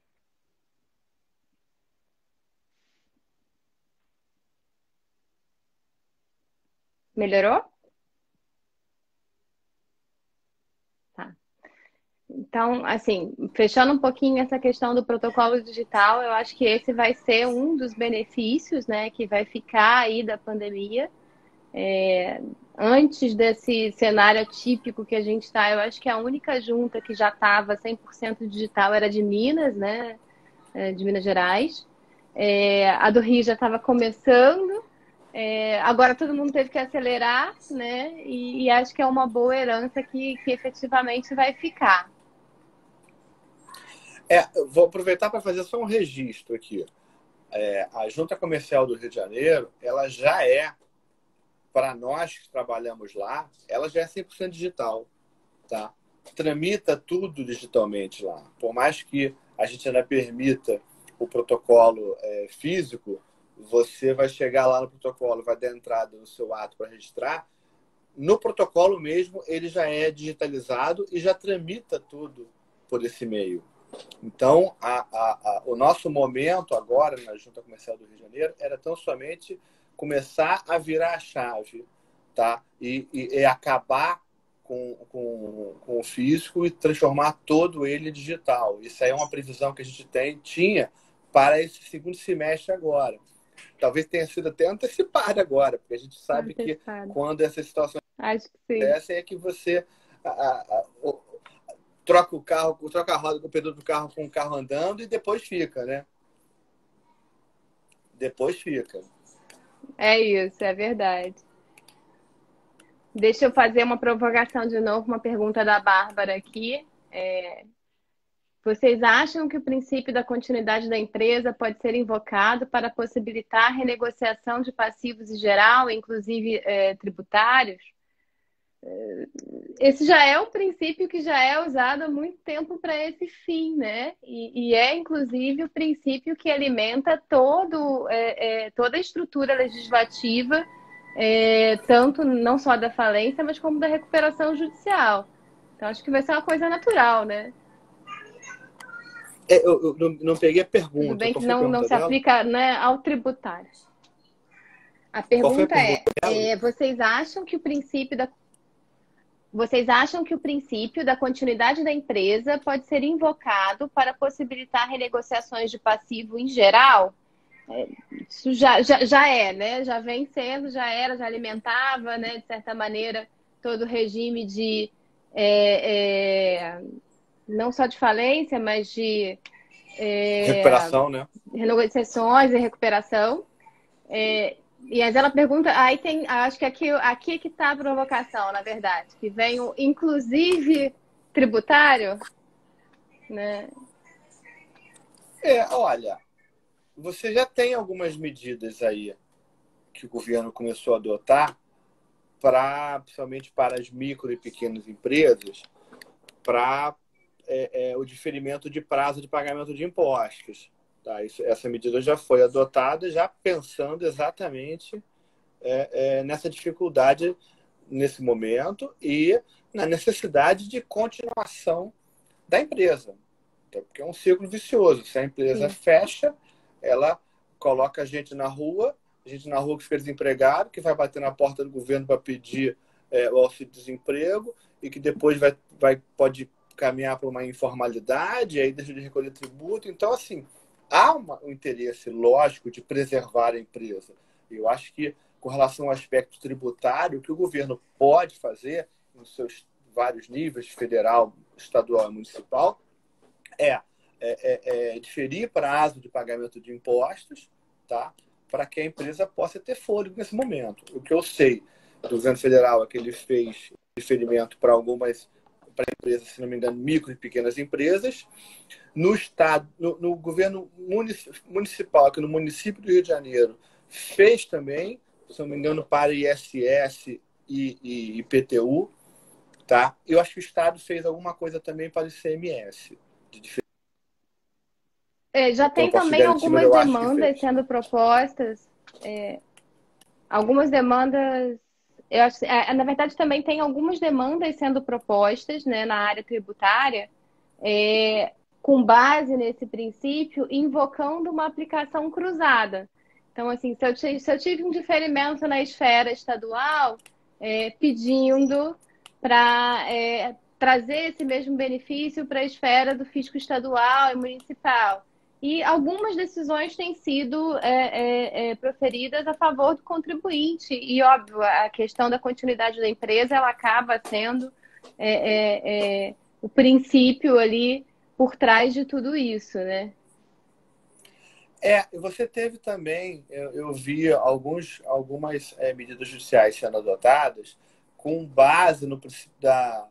Melhorou? Tá. Então, assim, fechando um pouquinho essa questão do protocolo digital, eu acho que esse vai ser um dos benefícios, né, que vai ficar aí da pandemia. Antes desse cenário atípico que a gente está, eu acho que a única junta que já estava 100% digital era de Minas, né, de Minas Gerais. A do Rio já estava começando. Agora todo mundo teve que acelerar, né, e acho que é uma boa herança que efetivamente vai ficar. Vou aproveitar para fazer só um registro aqui. A Junta Comercial do Rio de Janeiro, ela já para nós que trabalhamos lá, ela já é 100% digital, tá? Tramita tudo digitalmente lá. Por mais que a gente ainda permita o protocolo físico, você vai chegar lá no protocolo, vai dar entrada no seu ato para registrar. No protocolo mesmo, ele já é digitalizado e já tramita tudo por esse meio. Então, o nosso momento agora na Junta Comercial do Rio de Janeiro era tão somente começar a virar a chave, tá? E acabar com o físico e transformar todo ele digital. Isso aí é uma previsão que a gente tinha para esse segundo semestre agora. Talvez tenha sido até antecipada agora, porque a gente sabe que quando essas situações acontecem é que você troca o carro, troca a roda com o pneu do carro com o carro andando e depois fica, né? Depois fica. É isso, é verdade. Deixa eu fazer uma provocação de novo, uma pergunta da Bárbara aqui. Vocês acham que o princípio da continuidade da empresa pode ser invocado para possibilitar a renegociação de passivos em geral, inclusive tributários? Esse já é um princípio que já é usado há muito tempo para esse fim, né? E é, inclusive, o princípio que alimenta toda a estrutura legislativa, tanto não só da falência, mas como da recuperação judicial. Então, acho que vai ser uma coisa natural, né? Eu não peguei a Tudo pergunta. bem Qual que foi a não pergunta se dela? aplica, né, ao tributário. A Qual foi a pergunta pergunta dela? vocês acham que o princípio da continuidade da empresa pode ser invocado para possibilitar renegociações de passivo em geral? Isso já é, né? Já vem sendo, já era, já alimentava, né, de certa maneira, todo o regime de não só de falência, mas de Recuperação, né? renegociações e recuperação. E aí ela pergunta, aí tem, acho que aqui que está a provocação, na verdade, que vem o inclusive tributário, né? Olha, você já tem algumas medidas aí que o governo começou a adotar principalmente para as micro e pequenas empresas, para o diferimento de prazo de pagamento de impostos. Tá? Essa medida já foi adotada, já pensando exatamente nessa dificuldade nesse momento e na necessidade de continuação da empresa. Então, porque é um ciclo vicioso. Se a empresa Sim. fecha, ela coloca a gente na rua que fica desempregado, que vai bater na porta do governo para pedir o auxílio-desemprego e que depois pode caminhar para uma informalidade, aí deixa de recolher tributo. Então, assim, há um interesse lógico de preservar a empresa. Eu acho que, com relação ao aspecto tributário, o que o governo pode fazer, nos seus vários níveis, federal, estadual e municipal, diferir prazo de pagamento de impostos, tá? Para que a empresa possa ter fôlego nesse momento. O que eu sei do governo federal é que ele fez diferimento para empresas, se não me engano, micro e pequenas empresas. No estado, no governo municipal, aqui no município do Rio de Janeiro, fez também, se não me engano, para ISS e IPTU, tá? Eu acho que o estado fez alguma coisa também para o ICMS. Já Eu não tem posso te também garantir, mas algumas eu acho que demandas fez. sendo propostas, algumas demandas, eu acho, na verdade também tem algumas demandas sendo propostas, né, na área tributária, com base nesse princípio, invocando uma aplicação cruzada. Então, assim, se eu tive um diferimento na esfera estadual, pedindo para trazer esse mesmo benefício para a esfera do fisco estadual e municipal. E algumas decisões têm sido proferidas a favor do contribuinte. E, óbvio, a questão da continuidade da empresa, ela acaba sendo o princípio ali por trás de tudo isso, né? Você teve também, eu vi algumas medidas judiciais sendo adotadas com base no princípio da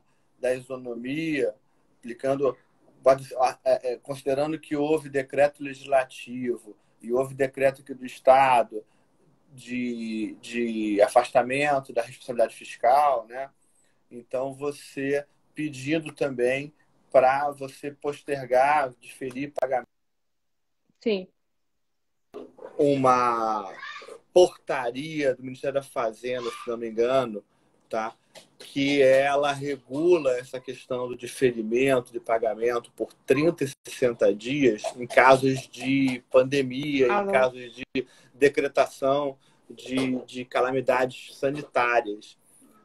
isonomia, aplicando, considerando que houve decreto legislativo e houve decreto aqui do Estado de afastamento da responsabilidade fiscal, né? Então, você pedindo também para você postergar, diferir pagamento. Sim. Uma portaria do Ministério da Fazenda, se não me engano, tá? Que ela regula essa questão do diferimento de pagamento por 30 e 60 dias em casos de pandemia, em Alô? casos de decretação de calamidades sanitárias.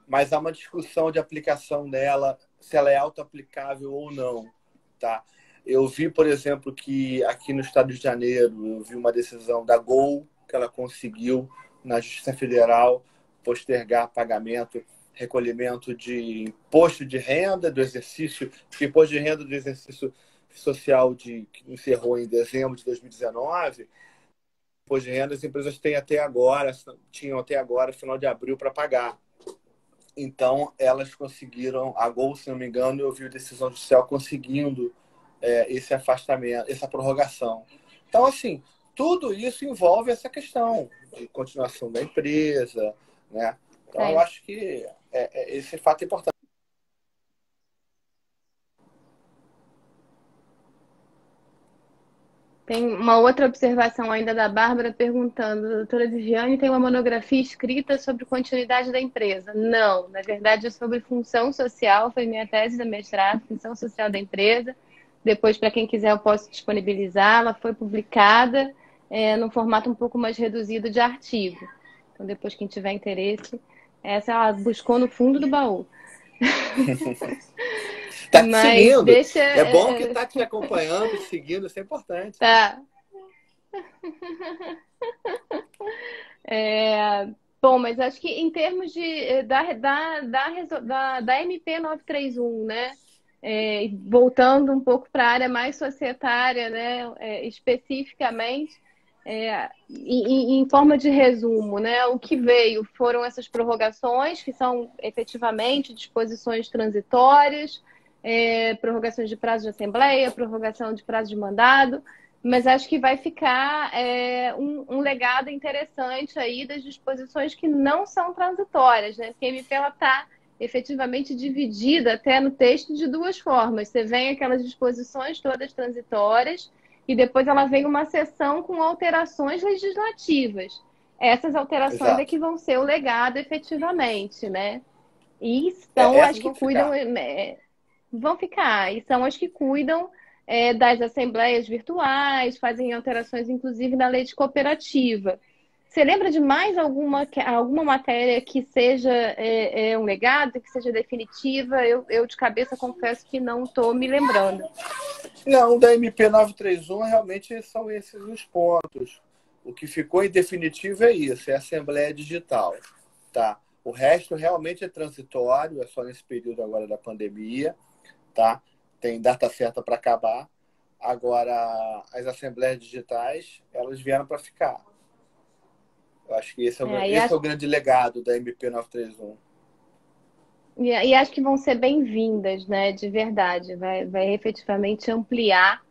Mas há uma discussão de aplicação dela, se ela é auto-aplicável ou não, tá? Eu vi, por exemplo, que aqui no estado de Janeiro, eu vi uma decisão da Gol, que ela conseguiu, na Justiça Federal, postergar pagamento, recolhimento de imposto de renda do exercício, imposto de renda do exercício social que encerrou em dezembro de 2019. Imposto de renda as empresas tinham até agora, final de abril, para pagar. Então, elas conseguiram, a Gol, se não me engano, eu vi a decisão judicial conseguindo esse afastamento, essa prorrogação. Então, assim, tudo isso envolve essa questão de continuação da empresa, né? Então, eu acho que esse fato é importante. Tem uma outra observação ainda da Bárbara perguntando: a doutora Viviane tem uma monografia escrita sobre continuidade da empresa? Não, na verdade é sobre função social, foi minha tese da mestrado, função social da empresa. Depois, para quem quiser, eu posso disponibilizar. Ela foi publicada num formato um pouco mais reduzido de artigo. Então, depois, quem tiver interesse, essa ela buscou no fundo do baú. Tá te Mas seguindo. deixa. É bom que tá te acompanhando, te seguindo, isso é importante. Tá. Bom, mas acho que em termos da MP 931, né? Voltando um pouco para a área mais societária, né? Especificamente, em forma de resumo, né? O que veio foram essas prorrogações, que são efetivamente disposições transitórias, prorrogações de prazo de assembleia, prorrogação de prazo de mandado, mas acho que vai ficar um legado interessante aí das disposições que não são transitórias, né? Porque a MP está efetivamente dividida até no texto de duas formas. Você vem aquelas disposições todas transitórias e depois ela vem uma seção com alterações legislativas. Essas alterações é que vão ser o legado efetivamente, né? E são as que cuidam... Vão ficar. E são as que cuidam das assembleias virtuais, fazem alterações, inclusive, na lei de cooperativa. Você lembra de mais alguma matéria que seja um legado, que seja definitiva? Eu de cabeça, confesso que não estou me lembrando. Não, da MP 931, realmente são esses os pontos. O que ficou em definitivo é isso, é a Assembleia Digital. Tá? O resto realmente é transitório, é só nesse período agora da pandemia. Tá? Tem data certa para acabar. Agora, as assembleias digitais, elas vieram para ficar. Eu acho que esse é o grande legado da MP 931. E acho que vão ser bem-vindas, né? De verdade. Vai efetivamente ampliar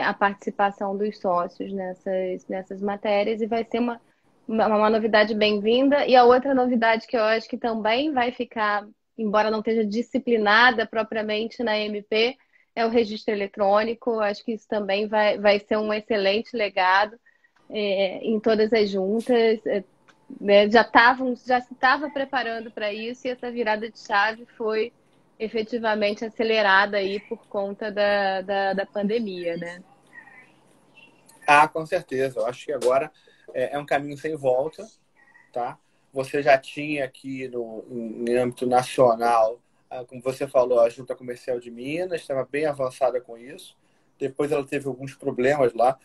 a participação dos sócios nessas matérias e vai ser uma novidade bem-vinda. E a outra novidade que eu acho que também vai ficar, embora não esteja disciplinada propriamente na MP, é o registro eletrônico. Acho que isso também vai ser um excelente legado em todas as juntas. Né? Já se estava preparando para isso e essa virada de chave foi efetivamente acelerada aí por conta da pandemia, né? Ah, com certeza. Eu acho que agora é um caminho sem volta, tá? Você já tinha aqui em âmbito nacional, como você falou, a Junta Comercial de Minas estava bem avançada com isso. Depois ela teve alguns problemas lá,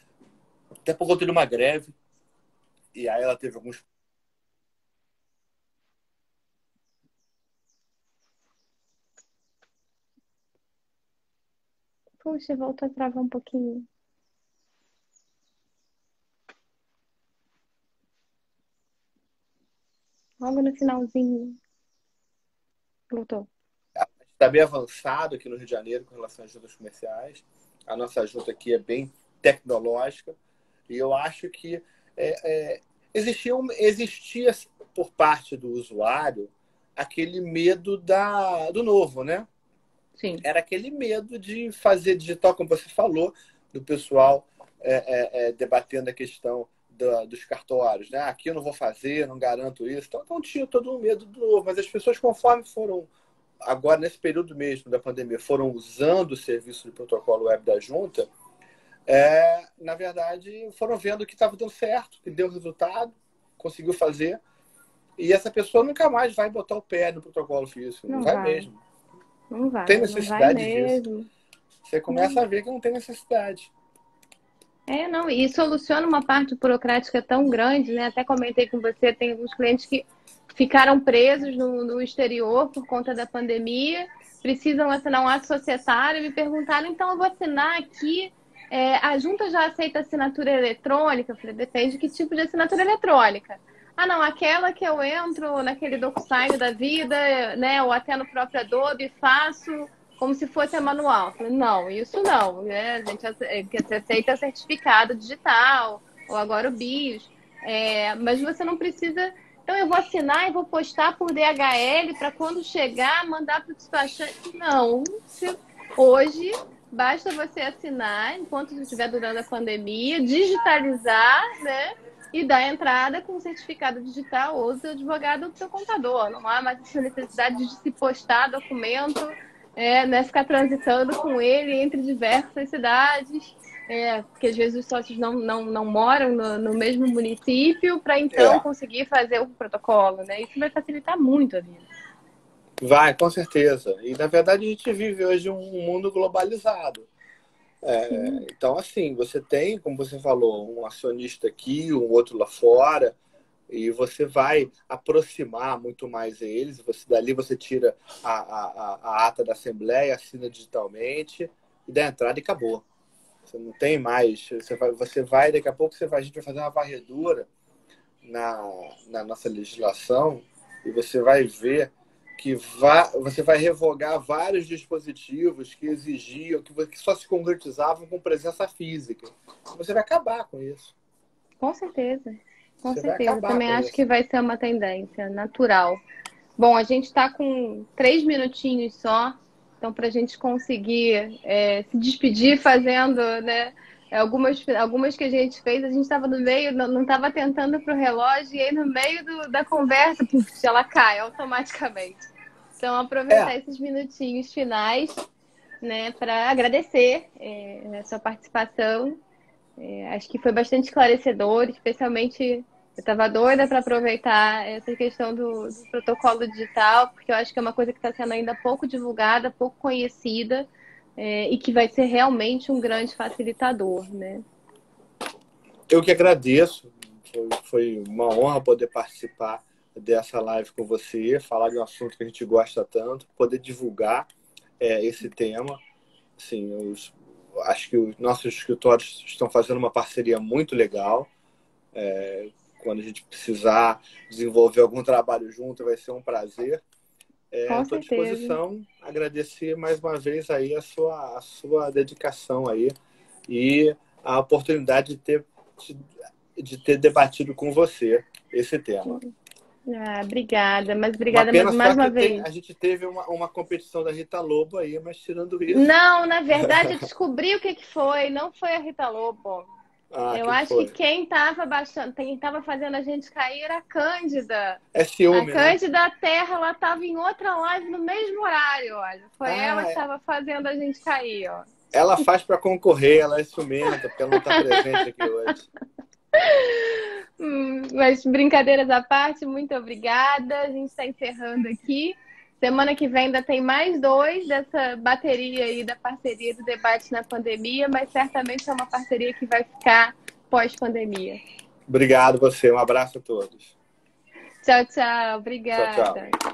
até por conta de uma greve. E aí ela teve alguns... Puxa, voltou a travar um pouquinho. Logo no finalzinho. Voltou. Está bem avançado aqui no Rio de Janeiro com relação às juntas comerciais. A nossa junta aqui é bem tecnológica. E eu acho que existia por parte do usuário aquele medo do novo, né? Sim. Era aquele medo de fazer digital, como você falou, do pessoal debatendo a questão dos cartórios. Né? Aqui eu não vou fazer, não garanto isso. Então tinha todo um medo do novo. Mas as pessoas, conforme foram, agora nesse período mesmo da pandemia, foram usando o serviço de protocolo web da Junta, na verdade, foram vendo que estava dando certo, que deu resultado, conseguiu fazer. E essa pessoa nunca mais vai botar o pé no protocolo físico. Não vai mesmo. Não vai. Tem necessidade não vai mesmo. disso. Você começa a ver que não tem necessidade. Não, e soluciona uma parte burocrática tão grande, né? Até comentei com você, tem alguns clientes que ficaram presos no exterior por conta da pandemia, precisam assinar um ato societário e me perguntaram, então eu vou assinar aqui, a junta já aceita assinatura eletrônica? Eu falei, depende de que tipo de assinatura eletrônica. Ah, não, aquela que eu entro naquele DocuSign da vida, né? Ou até no próprio Adobe, faço como se fosse a manual. Eu falei, não, isso não, né? A gente aceita certificado digital, ou agora o BIOS. Mas você não precisa. Então eu vou assinar e vou postar por DHL para quando chegar, mandar para o despachante. Não. Hoje basta você assinar enquanto estiver durando a pandemia, digitalizar, né? E dar entrada com o certificado digital ou o seu advogado ou o seu contador. Não há mais essa necessidade de se postar documento, né? Ficar transitando com ele entre diversas cidades. Porque às vezes os sócios não moram no mesmo município para então conseguir fazer o protocolo, né? Isso vai facilitar muito a vida. Vai, com certeza. E na verdade a gente vive hoje um mundo globalizado. Então, assim, você tem, como você falou, um acionista aqui, um outro lá fora, e você vai aproximar muito mais eles. Dali você tira a ata da Assembleia, assina digitalmente, e dá entrada e acabou. Você não tem mais. Daqui a pouco a gente vai fazer uma varredura na nossa legislação e você vai ver que você vai revogar vários dispositivos que exigiam, que só se concretizavam com presença física. Você vai acabar com isso. Com certeza. Com certeza. Também acho que vai ser uma tendência natural. Bom, a gente está com 3 minutinhos só. Então, para a gente conseguir se despedir fazendo, né, algumas que a gente fez, a gente estava no meio, não estava atentando para o relógio, e aí no meio da conversa, ela cai automaticamente. Então, aproveitar esses minutinhos finais, né, para agradecer a sua participação. Acho que foi bastante esclarecedor, especialmente. Eu estava doida para aproveitar essa questão do protocolo digital, porque eu acho que é uma coisa que está sendo ainda pouco divulgada, pouco conhecida, e que vai ser realmente um grande facilitador, né? Eu que agradeço. Foi uma honra poder participar dessa live com você, falar de um assunto que a gente gosta tanto, poder divulgar esse tema. Assim, acho que os nossos escritórios estão fazendo uma parceria muito legal. Quando a gente precisar desenvolver algum trabalho junto, vai ser um prazer. Estou à disposição. Agradecer mais uma vez aí a sua dedicação aí e a oportunidade de ter debatido com você esse tema. Obrigada, mas obrigada mais uma vez. A gente teve uma competição da Rita Lobo aí, mas tirando isso... Não, na verdade, eu descobri o que foi. Não foi a Rita Lobo. Eu acho que quem estava fazendo a gente cair era a Cândida. Ciúme, a Cândida Terra, ela estava em outra live no mesmo horário, olha. Foi ela que estava fazendo a gente cair, ó. Ela faz para concorrer, ela é ciumenta, porque ela não está presente aqui hoje. Mas brincadeiras à parte, muito obrigada. A gente está encerrando aqui. Semana que vem ainda tem mais 2 dessa bateria aí da parceria do debate na pandemia, mas certamente é uma parceria que vai ficar pós-pandemia. Obrigado você, um abraço a todos. Tchau, tchau. Obrigada. Tchau, tchau.